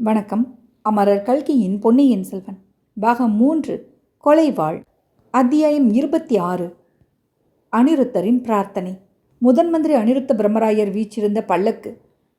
வணக்கம். அமரர் கல்கியின் பொன்னியின் செல்வன் பாகம் 3 கொலைவாள் அத்தியாயம் 26 அனிருத்தரின் பிரார்த்தனை. முதன்மந்திரி அனிருத்த பிரம்மராயர் வீற்றிருந்த பல்லக்கு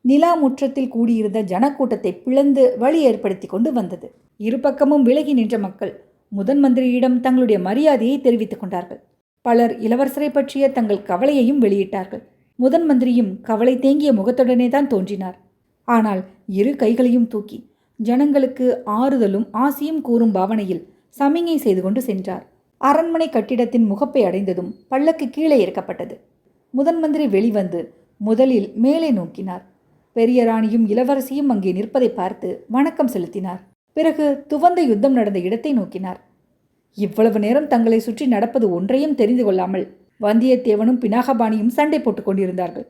நிலா முற்றத்தில் கூடியிருந்த ஜனக்கூட்டத்தை பிளந்து வழி ஏற்படுத்தி கொண்டு வந்தது. இரு பக்கமும் விலகி நின்ற மக்கள் முதன்மந்திரியிடம் தங்களுடைய மரியாதையை தெரிவித்துக் கொண்டார்கள். பலர் இளவரசரை பற்றிய தங்கள் கவலையையும் வெளியிட்டார்கள். முதன்மந்திரியும் கவலை தேங்கிய முகத்துடனே தான் தோன்றினார். ஆனால் இரு கைகளையும் தூக்கி ஜனங்களுக்கு ஆறுதலும் ஆசியும் கூறும் பாவனையில் சமிங்கை செய்து கொண்டு சென்றார். அரண்மனை கட்டிடத்தின் முகப்பை அடைந்ததும் பல்லக்கு கீழே இறக்கப்பட்டது. முதன்மந்திரி வெளிவந்து முதலில் மேலே நோக்கினார். பெரிய ராணியும் இளவரசியும் அங்கே நிற்பதை பார்த்து வணக்கம் செலுத்தினார். பிறகு துவந்த யுத்தம் நடந்த இடத்தை நோக்கினார். இவ்வளவு நேரம் தங்களை சுற்றி நடப்பது ஒன்றையும் தெரிந்து கொள்ளாமல் வந்தியத்தேவனும் பினாகபாணியும் சண்டை போட்டுக் கொண்டிருந்தார்கள்.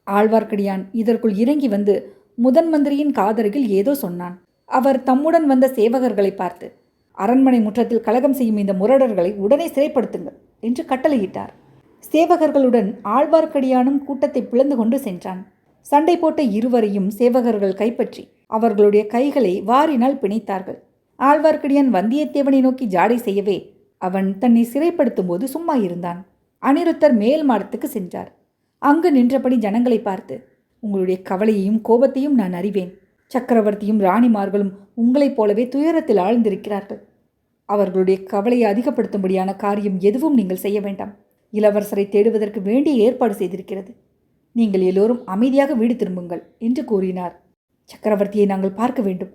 ஆழ்வார்க்கடியான் இதற்குள் இறங்கி வந்து முதன்மந்திரியின் காதருகில் ஏதோ சொன்னான். அவர் தம்முடன் வந்த சேவகர்களை பார்த்து, அரண்மனை முற்றத்தில் கலகம் செய்யும் இந்த முரடர்களை உடனே சிறைப்படுத்துங்கள் என்று கட்டளையிட்டார். சேவகர்களுடன் ஆழ்வார்க்கடியானும் கூட்டத்தை பிளந்து கொண்டு சென்றான். சண்டை போட்ட இருவரையும் சேவகர்கள் கைப்பற்றி அவர்களுடைய கைகளை வாரினால் பிணைத்தார்கள். ஆழ்வார்க்கடியான் வந்தியத்தேவனை நோக்கி ஜாடை செய்யவே அவன் தன்னை சிறைப்படுத்தும் போது சும்மா இருந்தான். அனிருத்தர் மேல் மாடத்துக்கு சென்றார். அங்கு நின்றபடி ஜனங்களை பார்த்து, உங்களுடைய கவலையையும் கோபத்தையும் நான் அறிவேன். சக்கரவர்த்தியும் ராணிமார்களும் உங்களைப் போலவே துயரத்தில் ஆழ்ந்திருக்கிறார்கள். அவர்களுடைய கவலையை அதிகப்படுத்தும்படியான காரியம் எதுவும் நீங்கள் செய்ய வேண்டாம். இளவரசரை தேடுவதற்கு வேண்டிய ஏற்பாடு செய்திருக்கிறது. நீங்கள் எல்லோரும் அமைதியாக வீடு திரும்புங்கள் என்று கூறினார். சக்கரவர்த்தியை நாங்கள் பார்க்க வேண்டும்.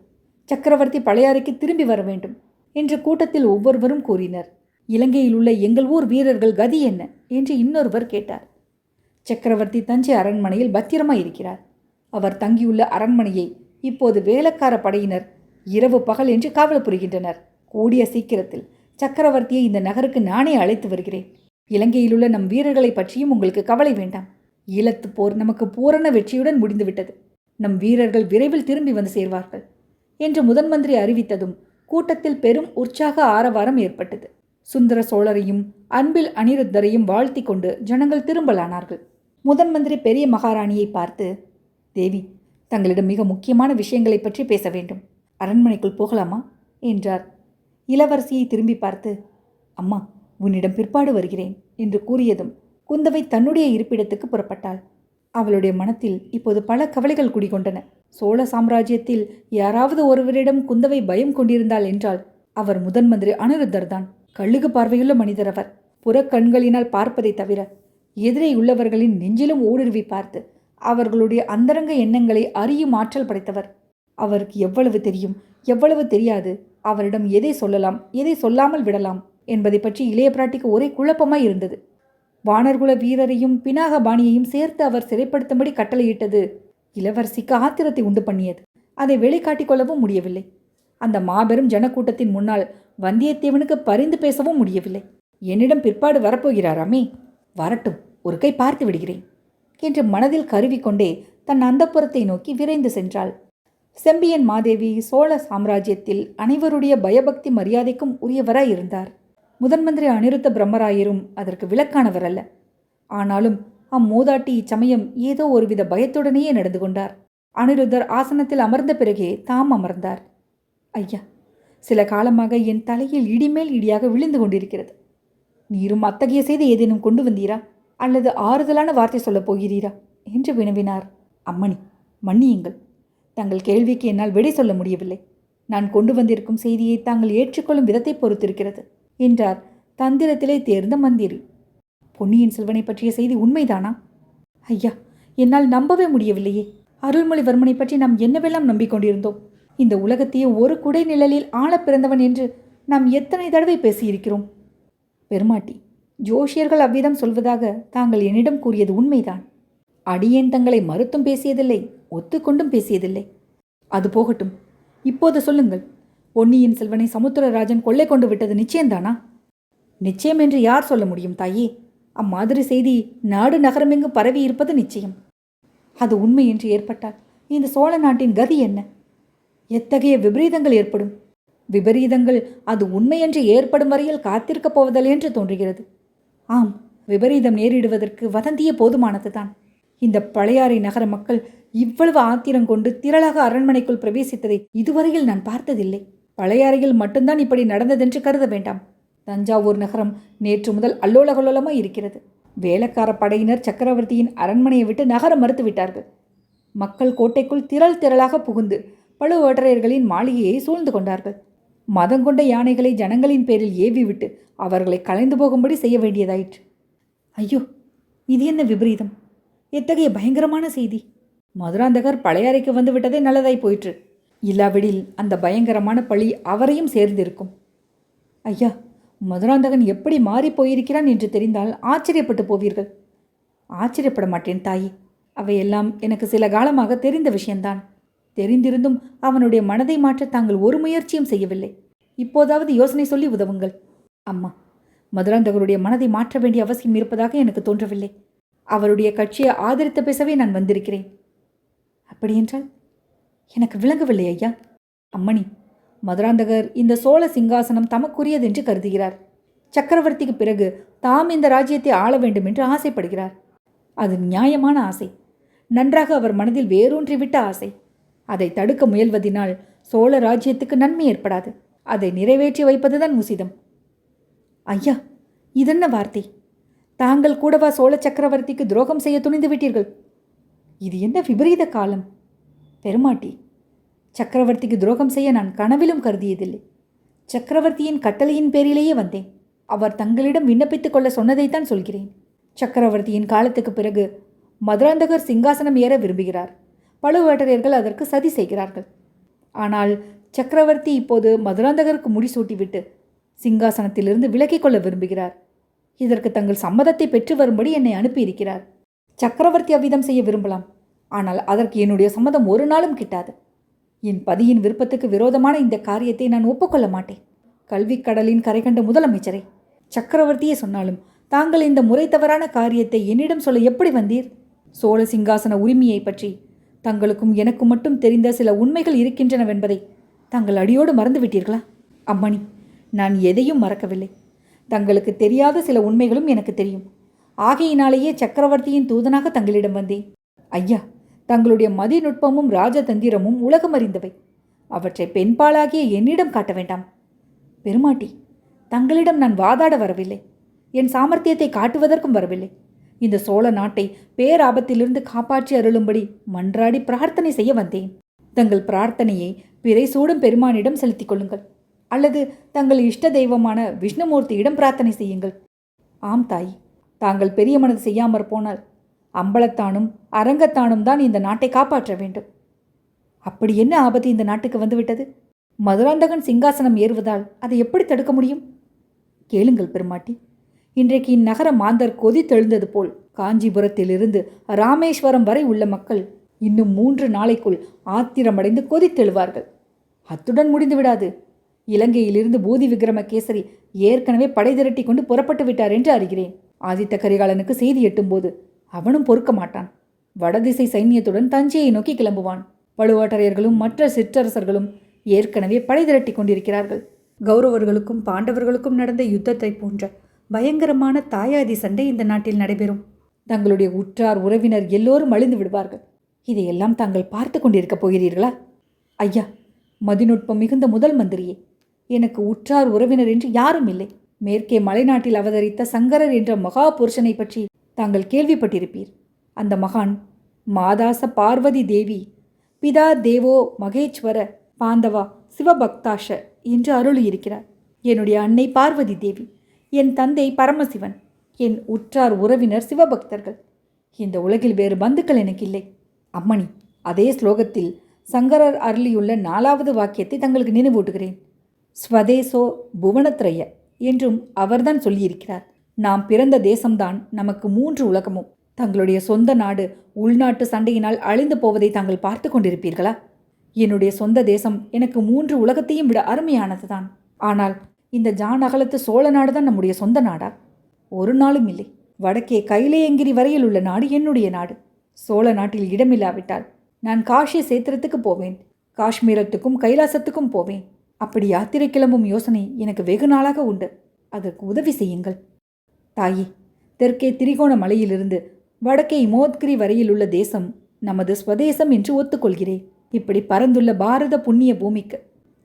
சக்கரவர்த்தி பழையாறைக்கு திரும்பி வர வேண்டும் என்று கூட்டத்தில் ஒவ்வொருவரும் கூறினர். இலங்கையில் உள்ள எங்கள் ஊர் வீரர்கள் கதி என்ன என்று இன்னொருவர் கேட்டார். சக்கரவர்த்தி தஞ்சை அரண்மனையில் பத்திரமாய் இருக்கிறார். அவர் தங்கியுள்ள அரண்மனையை இப்போது வேலைக்கார படையினர் இரவு பகல் என்று காவல் புரிகின்றனர். கூடிய சீக்கிரத்தில் சக்கரவர்த்தியை இந்த நகருக்கு நானே அழைத்து வருகிறேன். இலங்கையிலுள்ள நம் வீரர்களை பற்றியும் உங்களுக்கு கவலை வேண்டாம். ஈழத்து போர் நமக்கு பூரண வெற்றியுடன் முடிந்துவிட்டது. நம் வீரர்கள் விரைவில் திரும்பி வந்து சேர்வார்கள் என்று முதன்மந்திரி அறிவித்ததும் கூட்டத்தில் பெரும் உற்சாக ஆரவாரம் ஏற்பட்டது. சுந்தர சோழரையும் அன்பில் அனிருத்தரையும் வாழ்த்தி கொண்டு ஜனங்கள் திரும்பலானார்கள். முதன்மந்திரி பெரிய மகாராணியை பார்த்து, தேவி, தங்களிடம் மிக முக்கியமான விஷயங்களை பற்றி பேச வேண்டும். அரண்மனைக்குள் போகலாமா என்றார். இளவரசியை திரும்பி பார்த்து, அம்மா, உன்னிடம் பிற்பாடு வருகிறேன் என்று கூறியதும் குந்தவை தன்னுடைய இருப்பிடத்துக்கு புறப்பட்டாள். அவளுடைய மனத்தில் இப்போது பல கவலைகள் குடிகொண்டன. சோழ சாம்ராஜ்யத்தில் யாராவது ஒருவரிடம் குந்தவை பயம் கொண்டிருந்தாள் என்றால் அவர் முதன்மந்திரி அனிருத்தர் தான். கழுகு பார்வையுள்ள மனிதர் அவர். புறக்கண்களினால் பார்ப்பதை தவிர எதிரே உள்ளவர்களின் நெஞ்சிலும் ஊடுருவி பார்த்து அவர்களுடைய அந்தரங்க எண்ணங்களை அறியும் ஆற்றல் படைத்தவர். அவருக்கு எவ்வளவு தெரியும், எவ்வளவு தெரியாது, அவரிடம் எதை சொல்லலாம், எதை சொல்லாமல் விடலாம் என்பதை பற்றி இளைய பிராட்டிக்கு ஒரே குழப்பமாய் இருந்தது. வானர்குல வீரரையும் பினாகபாணியையும் சேர்த்து அவர் சிறைப்படுத்தும்படி கட்டளையிட்டது இளவரசிக்கு ஆத்திரத்தை உண்டு பண்ணியது. அதை வெளிக்காட்டிக் கொள்ளவும் முடியவில்லை. அந்த மாபெரும் ஜனக்கூட்டத்தின் முன்னால் வந்தியத்தேவனுக்கு பரிந்து பேசவும் முடியவில்லை. என்னிடம் பிற்பாடு வரப்போகிறாராமே, வரட்டும், ஒரு கை பார்த்து விடுகிறேன் என்று மனதில் கருவிக்கொண்டே தன் அந்தப்புறத்தை நோக்கி விரைந்து சென்றாள். செம்பியன் மாதேவி சோழ சாம்ராஜ்யத்தில் அனைவருடைய பயபக்தி மரியாதைக்கும் உரியவராய் இருந்தார். முதன்மந்திரி அனிருத்த பிரம்மராயரும் அதற்கு விலக்கானவர் அல்ல. ஆனாலும் அம்மூதாட்டி இச்சமயம் ஏதோ ஒருவித பயத்துடனேயே நடந்து கொண்டார். அனிருத்தர் ஆசனத்தில் அமர்ந்த பிறகே தாம் அமர்ந்தார். ஐயா, சில காலமாக என் தலையில் இடிமேல் இடியாக விழுந்து கொண்டிருக்கிறது. நீரும் அத்தகைய செய்தி ஏதேனும் கொண்டு வந்தீரா, அல்லது ஆறுதலான வார்த்தை சொல்லப் போகிறீரா என்று வினவினார். அம்மணி, மன்னியுங்கள். தங்கள் கேள்விக்கு என்னால் விடை சொல்ல முடியவில்லை. நான் கொண்டு வந்திருக்கும் செய்தியை தாங்கள் ஏற்றுக்கொள்ளும் விதத்தை பொறுத்திருக்கிறது என்றார் தந்திரத்திலே தேர்ந்த மந்திரி. பொன்னியின் செல்வனை பற்றிய செய்தி உண்மைதானா? ஐயா, என்னால் நம்பவே முடியவில்லையே. அருள்மொழிவர்மனை பற்றி நாம் என்னவெல்லாம் நம்பிக்கொண்டிருந்தோம். இந்த உலகத்தையே ஒரு குடை நிழலில் ஆள பிறந்தவன் என்று நாம் எத்தனை தடவை பேசியிருக்கிறோம். பெருமாட்டி, ஜோஷியர்கள் அவ்விதம் சொல்வதாக தாங்கள் என்னிடம் கூறியது உண்மைதான். அடியேன் தங்களை மறுத்தும் பேசியதில்லை, ஒத்துக்கொண்டும் பேசியதில்லை. அது போகட்டும், இப்போது சொல்லுங்கள், பொன்னியின் செல்வனை சமுத்திரராஜன் கொள்ளை கொண்டு விட்டது நிச்சயம்தானா? நிச்சயம் என்று யார் சொல்ல முடியும் தாயே? அம்மாதிரி செய்தி நாடு நகரமெங்கு பரவி இருப்பது நிச்சயம். அது உண்மை என்று ஏற்பட்டால் இந்த சோழ நாட்டின் கதி என்ன? எத்தகைய விபரீதங்கள் ஏற்படும்? விபரீதங்கள் அது உண்மையென்று ஏற்படும் வரையில் காத்திருக்கப் போவதில்லை என்று தோன்றுகிறது. ஆம், விபரீதம் நேரிடுவதற்கு வதந்தியே போதுமானதுதான். இந்த பழையாறை நகர மக்கள் இவ்வளவு ஆத்திரம் கொண்டு திரளாக அரண்மனைக்குள் பிரவேசித்ததை இதுவரையில் நான் பார்த்ததில்லை. பழையாறையில் மட்டும்தான் இப்படி நடந்ததென்று கருத வேண்டாம். தஞ்சாவூர் நகரம் நேற்று முதல் அல்லோலகல்லோலமாய் இருக்கிறது. வேலைக்கார படையினர் சக்கரவர்த்தியின் அரண்மனையை விட்டு நகர மறுத்து விட்டார்கள். மக்கள் கோட்டைக்குள் திரள் திரளாக புகுந்து பழுவேட்டரையர்களின் மாளிகையை சூழ்ந்து கொண்டார்கள். மதங்கொண்ட யானைகளை ஜனங்களின் பேரில் ஏவி விட்டு அவர்களை கலைந்து போகும்படி செய்ய வேண்டியதாயிற்று. ஐயோ, இது என்ன விபரீதம்! எத்தகைய பயங்கரமான செய்தி! மதுராந்தகர் பழையாறைக்கு வந்து விட்டதே நல்லதாய் போயிற்று. இல்லாவிடில் அந்த பயங்கரமான பழி அவரையும் சேர்ந்திருக்கும். ஐயா, மதுராந்தகன் எப்படி மாறி போயிருக்கிறான் என்று தெரிந்தால் ஆச்சரியப்பட்டு போவீர்கள். ஆச்சரியப்பட மாட்டேன் தாயே. அவையெல்லாம் எனக்கு சில காலமாக தெரிந்த விஷயம்தான். தெரிந்திருந்தும் அவனுடைய மனதை மாற்ற தாங்கள் ஒரு முயற்சியும் செய்யவில்லை. இப்போதாவது யோசனை சொல்லி உதவுங்கள். அம்மா, மதுராந்தகருடைய மனதை மாற்ற வேண்டிய அவசியம் இருப்பதாக எனக்கு தோன்றவில்லை. அவருடைய கட்சியை ஆதரித்து பேசவே நான் வந்திருக்கிறேன். அப்படியென்றால் எனக்கு விளங்கவில்லை ஐயா. அம்மணி, மதுராந்தகர் இந்த சோழ சிங்காசனம் தமக்குரியது என்று கருதுகிறார். சக்கரவர்த்திக்கு பிறகு தாம் இந்த ராஜ்யத்தை ஆள வேண்டும் என்று ஆசைப்படுகிறார். அது நியாயமான ஆசை. நன்றாக அவர் மனதில் வேரூன்றிவிட்ட ஆசை. அதை தடுக்க முயல்வதினால் சோழ ராஜ்யத்துக்கு நன்மை ஏற்படாது. அதை நிறைவேற்றி வைப்பதுதான் உசிதம். ஐயா, இதென்ன வார்த்தை! தாங்கள் கூடவா சோழ சக்கரவர்த்திக்கு துரோகம் செய்ய துணிந்து விட்டீர்கள்? இது என்ன விபரீத காலம்! பெருமாட்டி, சக்கரவர்த்திக்கு துரோகம் செய்ய நான் கனவிலும் கருதியதில்லை. சக்கரவர்த்தியின் கட்டளையின் பேரிலேயே வந்தேன். அவர் தங்களிடம் விண்ணப்பித்துக் கொள்ள சொன்னதைத்தான் சொல்கிறேன். சக்கரவர்த்தியின் காலத்துக்கு பிறகு மதுராந்தகர் சிங்காசனம் ஏற விரும்புகிறார். பழுவேட்டரையர்கள் அதற்கு சதி செய்கிறார்கள். ஆனால் சக்கரவர்த்தி இப்போது மதுராந்தகருக்கு முடிசூட்டிவிட்டு சிங்காசனத்திலிருந்து விலக்கிக் கொள்ள விரும்புகிறார். இதற்கு தங்கள் சம்மதத்தை பெற்று வரும்படி என்னை அனுப்பியிருக்கிறார். சக்கரவர்த்தி அவ்விதம் செய்ய விரும்பலாம். ஆனால் அதற்கு என்னுடைய சம்மதம் ஒரு நாளும் கிட்டாது. என் பதியின் விருப்பத்துக்கு விரோதமான இந்த காரியத்தை நான் ஒப்புக்கொள்ள மாட்டேன். கல்விக் கடலின் கரை கண்ட முதலமைச்சரை, சக்கரவர்த்தியே சொன்னாலும் தாங்கள் இந்த முறை தவறான காரியத்தை என்னிடம் சொல்ல எப்படி வந்தீர்? சோழ சிங்காசன உரிமையை பற்றி தங்களுக்கும் எனக்கும் மட்டும் தெரிந்த சில உண்மைகள் இருக்கின்றனவென்பதை தாங்கள் அடியோடு மறந்துவிட்டீர்களா? அம்மணி, நான் எதையும் மறக்கவில்லை. தங்களுக்கு தெரியாத சில உண்மைகளும் எனக்கு தெரியும். ஆகையினாலேயே சக்கரவர்த்தியின் தூதனாக தங்களிடம் வந்தேன். ஐயா, தங்களுடைய மதிநுட்பமும் ராஜதந்திரமும் உலகம் அறிந்தவை. அவற்றை பெண்பாளாகிய என்னிடம் காட்ட வேண்டாம். பெருமாட்டி, தங்களிடம் நான் வாதாட வரவில்லை. என் சாமர்த்தியத்தை காட்டுவதற்கும் வரவில்லை. இந்த சோழ நாட்டை பேராபத்திலிருந்து காப்பாற்றி அருளும்படி மன்றாடி பிரார்த்தனை செய்ய வந்தேன். தங்கள் பிரார்த்தனையை பிறை சூடும் பெருமானிடம் செலுத்திக் கொள்ளுங்கள். அல்லது தங்கள் இஷ்ட தெய்வமான விஷ்ணுமூர்த்தியிடம் பிரார்த்தனை செய்யுங்கள். ஆம் தாய், தாங்கள் பெரிய மனது செய்யாமற் போனால் அம்பலத்தானும் அரங்கத்தானும் தான் இந்த நாட்டை காப்பாற்ற வேண்டும். அப்படி என்ன ஆபத்து இந்த நாட்டுக்கு வந்துவிட்டது? மதுராந்தகன் சிங்காசனம் ஏறுவதால் அதை எப்படி தடுக்க முடியும்? கேளுங்கள் பெருமாட்டி. இன்றைக்கு இந்நகர மாந்தர் கொதித்தெழுந்தது போல் காஞ்சிபுரத்திலிருந்து ராமேஸ்வரம் வரை உள்ள மக்கள் இன்னும் 3 நாளைக்குள் ஆத்திரமடைந்து கொதித்தெழுவார்கள். அத்துடன் முடிந்து விடாது. இலங்கையிலிருந்து பூதி விக்ரமகேசரி ஏற்கனவே படை திரட்டி கொண்டு புறப்பட்டு விட்டார் என்று அறிகிறேன். ஆதித்த கரிகாலனுக்கு செய்தி எட்டும்போது அவனும் பொறுக்க மாட்டான். வடதிசை சைன்யத்துடன் தஞ்சையை நோக்கி கிளம்புவான். பழுவேட்டரையர்களும் மற்ற சிற்றரசர்களும் ஏற்கனவே படை திரட்டி கொண்டிருக்கிறார்கள். கௌரவர்களுக்கும் பாண்டவர்களுக்கும் நடந்த யுத்தத்தை போன்ற பயங்கரமான தாயாதி சண்டை இந்த நாட்டில் நடைபெறும். தங்களுடைய உற்றார் உறவினர் எல்லோரும் அழிந்து விடுவார்கள். இதையெல்லாம் தாங்கள் பார்த்து கொண்டிருக்கப் போகிறீர்களா? ஐயா, மதிநுட்பம் மிகுந்த முதல் மந்திரியே, எனக்கு உற்றார் உறவினர் என்று யாரும் இல்லை. மேற்கே மலைநாட்டில் அவதரித்த சங்கரர் என்ற மகா புருஷனை பற்றி தாங்கள் கேள்விப்பட்டிருப்பீர். அந்த மகான் மாதாச பார்வதி தேவி, பிதா தேவோ மகேஸ்வர பாந்தவா சிவபக்தாஷ என்று அருளியிருக்கிறார். என்னுடைய அன்னை பார்வதி தேவி, என் தந்தை பரமசிவன், என் உற்றார் உறவினர் சிவபக்தர்கள். இந்த உலகில் வேறு பந்துக்கள் எனக்கு இல்லை. அம்மணி, அதே ஸ்லோகத்தில் சங்கரர் அருளியுள்ள 4வது வாக்கியத்தை தங்களுக்கு நினைவூட்டுகிறேன். ஸ்வதேசோ புவனத்ரய என்றும் அவர்தான் சொல்லியிருக்கிறார். நாம் பிறந்த தேசம்தான் நமக்கு 3 உலகமும். தங்களுடைய சொந்த நாடு உள்நாட்டு சண்டையினால் அழிந்து போவதை தாங்கள் பார்த்து கொண்டிருப்பீர்களா? என்னுடைய சொந்த தேசம் எனக்கு 3 உலகத்தையும் விட அருமையானதுதான். ஆனால் இந்த ஜான் அகலத்து சோழ நாடு தான் நம்முடைய சொந்த நாடா? ஒரு நாளும் இல்லை. வடக்கே கைலையங்கிரி வரையில் உள்ள நாடு என்னுடைய நாடு. சோழ நாட்டில் இடமில்லாவிட்டால் நான் காஷி சேத்திரத்துக்கு போவேன், காஷ்மீரத்துக்கும் கைலாசத்துக்கும் போவேன். அப்படி யாத்திரை கிளம்பும் யோசனை எனக்கு வெகு நாளாக உண்டு. அதற்கு உதவி செய்யுங்கள். தாயே, தெற்கே திரிகோண மலையிலிருந்து வடக்கே இமோத்கிரி வரையில் உள்ள தேசம் நமது ஸ்வதேசம் என்று ஒத்துக்கொள்கிறேன். இப்படி பரந்துள்ள பாரத புண்ணிய பூமிக்கு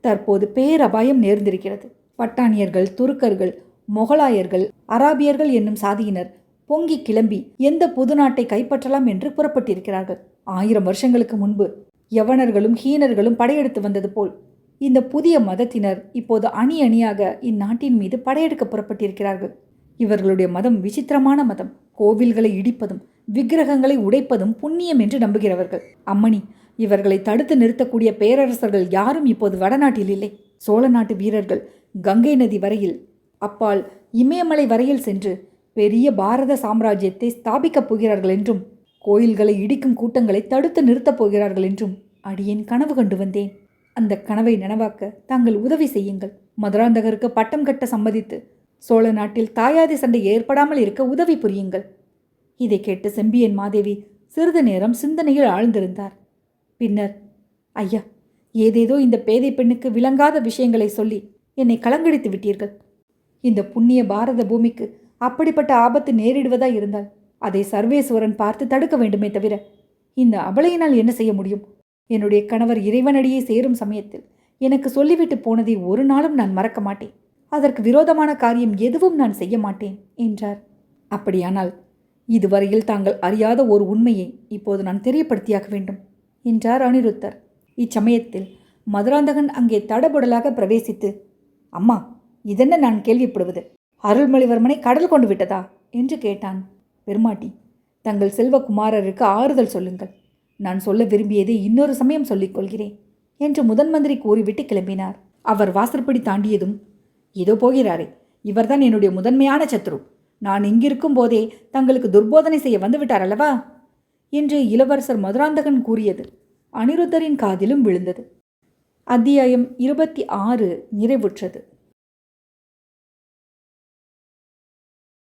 தற்போது பேரபாயம் நேர்ந்திருக்கிறது. பட்டானியர்கள், துருக்கர்கள், மொகலாயர்கள், அராபியர்கள் என்னும் சாதியினர் பொங்கி கிளம்பி எந்த புது நாட்டை கைப்பற்றலாம் என்று புறப்பட்டிருக்கிறார்கள். 1000 வருஷங்களுக்கு முன்பு யவனர்களும் ஹீனர்களும் படையெடுத்து வந்தது போல் இந்த புதிய மதத்தினர் இப்போது அணி அணியாக இந்நாட்டின் மீது படையெடுக்க புறப்பட்டிருக்கிறார்கள். இவர்களுடைய மதம் விசித்திரமான மதம். கோவில்களை இடிப்பதும் விக்கிரகங்களை உடைப்பதும் புண்ணியம் என்று நம்புகிறவர்கள். அம்மணி, இவர்களை தடுத்து நிறுத்தக்கூடிய பேரரசர்கள் யாரும் இப்போது வடநாட்டில் இல்லை. சோழ நாட்டு வீரர்கள் கங்கை நதி வரையில், அப்பால் இமயமலை வரையில் சென்று பெரிய பாரத சாம்ராஜ்யத்தை ஸ்தாபிக்கப் போகிறார்கள் என்றும் கோயில்களை இடிக்கும் கூட்டங்களை தடுத்து நிறுத்தப் போகிறார்கள் என்றும் அடியேன் கனவு கண்டு வந்தேன். அந்த கனவை நனவாக்க தாங்கள் உதவி செய்யுங்கள். மதுராந்தகருக்கு பட்டம் கட்ட சம்மதித்து சோழ நாட்டில் தாயாதி சண்டை ஏற்படாமல் இருக்க உதவி புரியுங்கள். இதை கேட்டு செம்பியன் மாதேவி சிறிது நேரம் சிந்தனையில் ஆழ்ந்திருந்தார். பின்னர், ஐயா, ஏதேதோ இந்த பேதை பெண்ணுக்கு விளங்காத விஷயங்களை சொல்லி என்னை கலங்கடித்து விட்டீர்கள். இந்த புண்ணிய பாரத பூமிக்கு அப்படிப்பட்ட ஆபத்து நேரிடுவதா இருந்தால் அதை சர்வேஸ்வரன் பார்த்து தடுக்க வேண்டுமே தவிர இந்த அபலையினால் என்ன செய்ய முடியும்? என்னுடைய கணவர் இறைவனடியை சேரும் சமயத்தில் எனக்கு சொல்லிவிட்டு போனதை ஒரு நாளும் நான் மறக்க மாட்டேன். அதற்கு விரோதமான காரியம் எதுவும் நான் செய்ய மாட்டேன் என்றார். அப்படியானால் இதுவரையில் தாங்கள் அறியாத ஒரு உண்மையை இப்போது நான் தெரியப்படுத்தியாக வேண்டும் என்றார் அனிருத்தர். இச்சமயத்தில் மதுராந்தகன் அங்கே தடபுடலாக பிரவேசித்து, அம்மா, இதென்ன நான் கேள்விப்படுவது? அருள்மொழிவர்மனை கடல் கொண்டு விட்டதா என்று கேட்டான். பெருமாட்டி, தங்கள் செல்வகுமாரருக்கு ஆறுதல் சொல்லுங்கள். நான் சொல்ல விரும்பியதை இன்னொரு சமயம் சொல்லிக் கொள்கிறேன் என்று முதன்மந்திரி கூறிவிட்டு கிளம்பினார். அவர் வாசற்படி தாண்டியதும், இதோ போகிறாரே, இவர்தான் என்னுடைய முதன்மையான சத்ரு. நான் இங்கிருக்கும் போதே தங்களுக்கு துர்போதனை செய்ய வந்துவிட்டார் அல்லவா என்று இளவரசர் மதுராந்தகன் கூறியது அனிருத்தரின் காதிலும் விழுந்தது. அத்தியாயம் 26 நிறைவுற்றது.